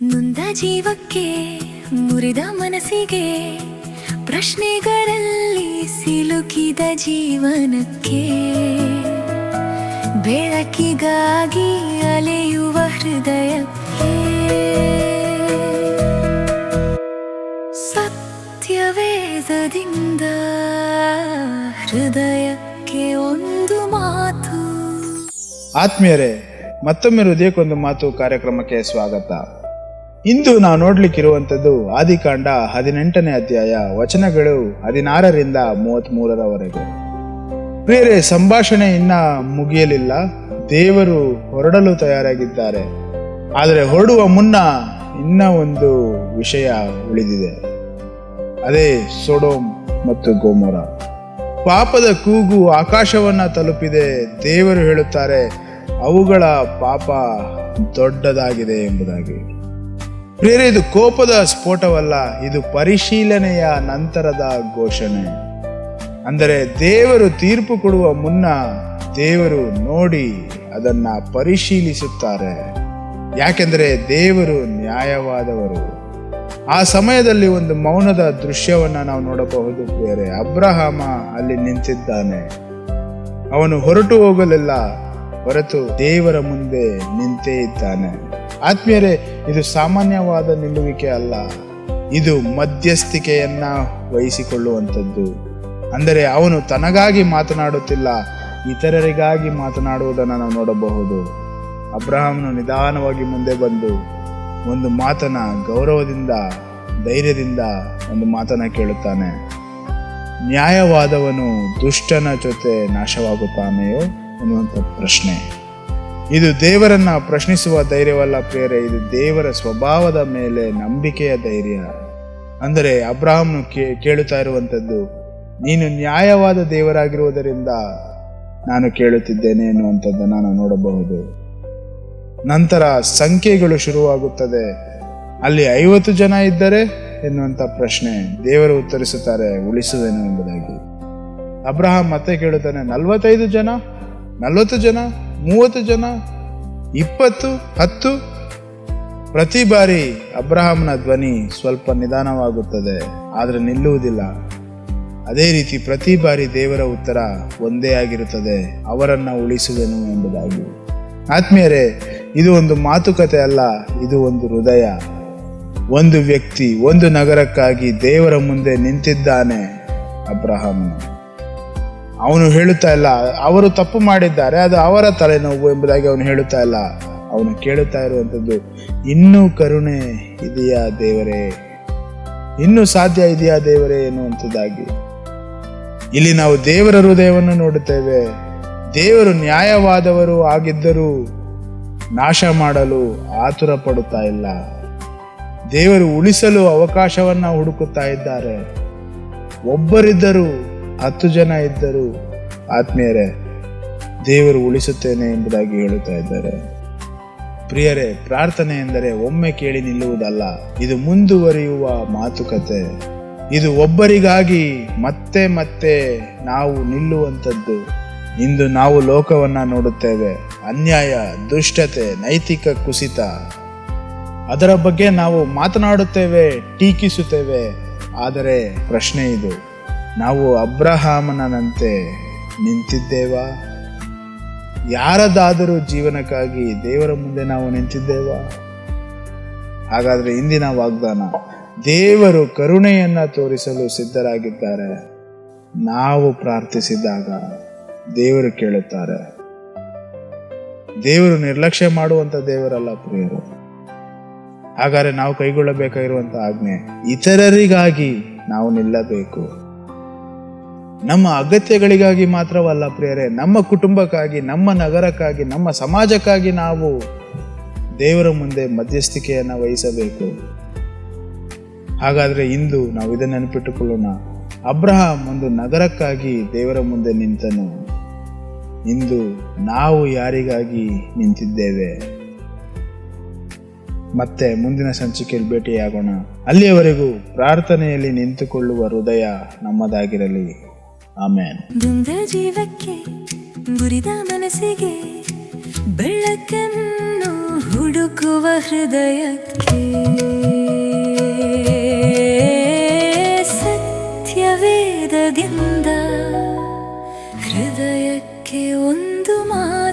ನೊಂದ ಜೀವಕ್ಕೆ ಮುರಿದ ಮನಸ್ಸಿಗೆ ಪ್ರಶ್ನೆಗಳಲ್ಲಿ ಸಿಲುಕಿದ ಜೀವನಕ್ಕೆ ಬೆಳಕಿಗಾಗಿ ಅಲೆಯುವ ಹೃದಯಕ್ಕೆ ಸತ್ಯವೇದದಿಂದ ಹೃದಯಕ್ಕೆ ಒಂದು ಮಾತು. ಆತ್ಮೀಯರೇ, ಮತ್ತೊಮ್ಮೆ ಹೃದಯಕ್ಕೊಂದು ಮಾತು ಕಾರ್ಯಕ್ರಮಕ್ಕೆ ಸ್ವಾಗತ. ಇಂದು ನಾವು ನೋಡ್ಲಿಕ್ಕಿರುವಂಥದ್ದು ಆದಿಕಾಂಡ 18ನೇ ಅಧ್ಯಾಯ, ವಚನಗಳು 16ರಿಂದ 33ರವರೆಗೆ. ಪ್ರಿಯರೇ, ಸಂಭಾಷಣೆ ಇನ್ನ ಮುಗಿಯಲಿಲ್ಲ. ದೇವರು ಹೊರಡಲು ತಯಾರಾಗಿದ್ದಾರೆ. ಆದರೆ ಹೊರಡುವ ಮುನ್ನ ಇನ್ನ ಒಂದು ವಿಷಯ ಉಳಿದಿದೆ. ಅದೇ ಸೊಡೋಮ್ ಮತ್ತು ಗೊಮೋರ. ಪಾಪದ ಕೂಗು ಆಕಾಶವನ್ನ ತಲುಪಿದೆ. ದೇವರು ಹೇಳುತ್ತಾರೆ, ಅವುಗಳ ಪಾಪ ದೊಡ್ಡದಾಗಿದೆ ಎಂಬುದಾಗಿ. ಪ್ರಿಯರೇ, ಇದು ಕೋಪದ ಸ್ಫೋಟವಲ್ಲ, ಇದು ಪರಿಶೀಲನೆಯ ನಂತರದ ಘೋಷಣೆ. ಅಂದರೆ ದೇವರು ತೀರ್ಪು ಕೊಡುವ ಮುನ್ನ ದೇವರು ನೋಡಿ ಅದನ್ನ ಪರಿಶೀಲಿಸುತ್ತಾರೆ. ಯಾಕೆಂದರೆ ದೇವರು ನ್ಯಾಯವಾದವರು. ಆ ಸಮಯದಲ್ಲಿ ಒಂದು ಮೌನದ ದೃಶ್ಯವನ್ನ ನಾವು ನೋಡಬಹುದು. ಪ್ರಿಯರೇ, ಅಬ್ರಹಾಮ ಅಲ್ಲಿ ನಿಂತಿದ್ದಾನೆ. ಅವನು ಹೊರಟು ಹೋಗಲಿಲ್ಲ, ಹೊರತು ದೇವರ ಮುಂದೆ ನಿಂತೇ ಇದ್ದಾನೆ. ಆತ್ಮೀಯರೇ, ಇದು ಸಾಮಾನ್ಯವಾದ ನಿಲ್ಲುವಿಕೆ ಅಲ್ಲ, ಇದು ಮಧ್ಯಸ್ಥಿಕೆಯನ್ನ ವಹಿಸಿಕೊಳ್ಳುವಂಥದ್ದು. ಅಂದರೆ ಅವನು ತನಗಾಗಿ ಮಾತನಾಡುತ್ತಿಲ್ಲ, ಇತರರಿಗಾಗಿ ಮಾತನಾಡುವುದನ್ನು ನಾವು ನೋಡಬಹುದು. ಅಬ್ರಹಾಮನು ನಿಧಾನವಾಗಿ ಮುಂದೆ ಬಂದು ಒಂದು ಮಾತನ್ನ ಗೌರವದಿಂದ, ಧೈರ್ಯದಿಂದ ಒಂದು ಮಾತನ್ನ ಕೇಳುತ್ತಾನೆ. ನ್ಯಾಯವಾದವನು ದುಷ್ಟನ ಜೊತೆ ನಾಶವಾಗುತ್ತಾನೆಯೋ ಎನ್ನುವಂಥ ಪ್ರಶ್ನೆ. ಇದು ದೇವರನ್ನ ಪ್ರಶ್ನಿಸುವ ಧೈರ್ಯವಲ್ಲ ಪ್ರಿಯರೇ, ಇದು ದೇವರ ಸ್ವಭಾವದ ಮೇಲೆ ನಂಬಿಕೆಯ ಧೈರ್ಯ. ಅಂದರೆ ಅಬ್ರಹಾಮನು ಕೇಳುತ್ತಾ ಇರುವಂಥದ್ದು, ನೀನು ನ್ಯಾಯವಾದ ದೇವರಾಗಿರುವುದರಿಂದ ನಾನು ಕೇಳುತ್ತಿದ್ದೇನೆ ಎನ್ನುವಂಥದ್ದನ್ನು ನಾವು ನೋಡಬಹುದು. ನಂತರ ಸಂಖ್ಯೆಗಳು ಶುರುವಾಗುತ್ತದೆ. ಅಲ್ಲಿ 50 ಜನ ಇದ್ದರೆ ಎನ್ನುವಂಥ ಪ್ರಶ್ನೆ. ದೇವರು ಉತ್ತರಿಸುತ್ತಾರೆ, ಉಳಿಸುವೆನು ಎಂಬುದಾಗಿ. ಅಬ್ರಹಾಂ ಮತ್ತೆ ಕೇಳುತ್ತಾನೆ, 45 ಜನ, 40 ಜನ, 30 ಜನ, 20, 10. ಪ್ರತಿ ಬಾರಿ ಅಬ್ರಹಾಮನ ಧ್ವನಿ ಸ್ವಲ್ಪ ನಿಧಾನವಾಗುತ್ತದೆ, ಆದರೆ ನಿಲ್ಲುವುದಿಲ್ಲ. ಅದೇ ರೀತಿ ಪ್ರತಿ ಬಾರಿ ದೇವರ ಉತ್ತರ ಒಂದೇ ಆಗಿರುತ್ತದೆ, ಅವರನ್ನ ಉಳಿಸುವೆನು ಎಂಬುದಾಗಿ. ಆತ್ಮೀಯರೇ, ಇದು ಒಂದು ಮಾತುಕತೆ ಅಲ್ಲ, ಇದು ಒಂದು ಹೃದಯ. ಒಂದು ವ್ಯಕ್ತಿ ಒಂದು ನಗರಕ್ಕಾಗಿ ದೇವರ ಮುಂದೆ ನಿಂತಿದ್ದಾನೆ ಅಬ್ರಹಾಮನು. ಅವನು ಹೇಳುತ್ತಾ ಇಲ್ಲ ಅವರು ತಪ್ಪು ಮಾಡಿದ್ದಾರೆ, ಅದು ಅವರ ತಲೆನೋವು ಎಂಬುದಾಗಿ ಅವನು ಹೇಳುತ್ತಾ ಇಲ್ಲ. ಅವನು ಕೇಳುತ್ತಾ ಇರುವಂಥದ್ದು, ಇನ್ನೂ ಕರುಣೆ ಇದೆಯಾ ದೇವರೇ, ಇನ್ನೂ ಸಾಧ್ಯ ಇದೆಯಾ ದೇವರೇ ಎನ್ನುವಂಥದ್ದಾಗಿ. ಇಲ್ಲಿ ನಾವು ದೇವರ ಹೃದಯವನ್ನು ನೋಡುತ್ತೇವೆ. ದೇವರು ನ್ಯಾಯವಾದವರು ಆಗಿದ್ದರೂ ನಾಶ ಮಾಡಲು ಆತುರ ಪಡುತ್ತಾ ಇಲ್ಲ. ದೇವರು ಉಳಿಸಲು ಅವಕಾಶವನ್ನ ಹುಡುಕುತ್ತಾ ಇದ್ದಾರೆ. ಒಬ್ಬರಿದ್ದರೂ 10 ಜನ ಇದ್ದರೂ ಆತ್ಮೀಯರೇ, ದೇವರು ಉಳಿಸುತ್ತೇನೆ ಎಂಬುದಾಗಿ ಹೇಳುತ್ತಾ ಇದ್ದಾರೆ. ಪ್ರಿಯರೇ, ಪ್ರಾರ್ಥನೆ ಎಂದರೆ ಒಮ್ಮೆ ಕೇಳಿ ನಿಲ್ಲುವುದಲ್ಲ, ಇದು ಮುಂದುವರಿಯುವ ಮಾತುಕತೆ. ಇದು ಒಬ್ಬರಿಗಾಗಿ ಮತ್ತೆ ಮತ್ತೆ ನಾವು ನಿಲ್ಲುವಂಥದ್ದು. ಇಂದು ನಾವು ಲೋಕವನ್ನ ನೋಡುತ್ತೇವೆ. ಅನ್ಯಾಯ, ದುಷ್ಟತೆ, ನೈತಿಕ ಕುಸಿತ, ಅದರ ಬಗ್ಗೆ ನಾವು ಮಾತನಾಡುತ್ತೇವೆ, ಟೀಕಿಸುತ್ತೇವೆ. ಆದರೆ ಪ್ರಶ್ನೆ ಇದು, ನಾವು ಅಬ್ರಹಾಮನಂತೆ ನಿಂತಿದ್ದೇವಾ? ಯಾರದಾದರೂ ಜೀವನಕ್ಕಾಗಿ ದೇವರ ಮುಂದೆ ನಾವು ನಿಂತಿದ್ದೇವಾ? ಹಾಗಾದ್ರೆ ಇಂದಿನ ವಾಗ್ದಾನ, ದೇವರು ಕರುಣೆಯನ್ನ ತೋರಿಸಲು ಸಿದ್ಧರಾಗಿದ್ದಾರೆ. ನಾವು ಪ್ರಾರ್ಥಿಸಿದಾಗ ದೇವರು ಕೇಳುತ್ತಾರೆ. ದೇವರು ನಿರ್ಲಕ್ಷ್ಯ ಮಾಡುವಂತ ದೇವರಲ್ಲ ಪ್ರಿಯರು. ಹಾಗಾದ್ರೆ ನಾವು ಕೈಗೊಳ್ಳಬೇಕಾಗಿರುವಂತ ಆಜ್ಞೆ, ಇತರರಿಗಾಗಿ ನಾವು ನಿಲ್ಲಬೇಕು. ನಮ್ಮ ಅಗತ್ಯಗಳಿಗಾಗಿ ಮಾತ್ರವಲ್ಲ ಪ್ರಿಯರೇ, ನಮ್ಮ ಕುಟುಂಬಕ್ಕಾಗಿ, ನಮ್ಮ ನಗರಕ್ಕಾಗಿ, ನಮ್ಮ ಸಮಾಜಕ್ಕಾಗಿ ನಾವು ದೇವರ ಮುಂದೆ ಮಧ್ಯಸ್ಥಿಕೆಯನ್ನ ವಹಿಸಬೇಕು. ಹಾಗಾದ್ರೆ ಇಂದು ನಾವು ಇದನ್ನು ನೆನಪಿಟ್ಟುಕೊಳ್ಳೋಣ. ಅಬ್ರಹಾಂ ಒಂದು ನಗರಕ್ಕಾಗಿ ದೇವರ ಮುಂದೆ ನಿಂತನು. ಇಂದು ನಾವು ಯಾರಿಗಾಗಿ ನಿಂತಿದ್ದೇವೆ? ಮತ್ತೆ ಮುಂದಿನ ಸಂಚಿಕೆಯಲ್ಲಿ ಭೇಟಿಯಾಗೋಣ. ಅಲ್ಲಿಯವರೆಗೂ ಪ್ರಾರ್ಥನೆಯಲ್ಲಿ ನಿಂತುಕೊಳ್ಳುವ ಹೃದಯ ನಮ್ಮದಾಗಿರಲಿ. ಆಮೇನ್. ಜೀವಕ್ಕೆ ಮುರಿದ ಮನಸ್ಸಿಗೆ ಬೆಳಕನ್ನು ಹುಡುಕುವ ಹೃದಯಕ್ಕೆ ಸತ್ಯವೇದದಿಂದ ಹೃದಯಕ್ಕೆ ಒಂದು ಮಾತು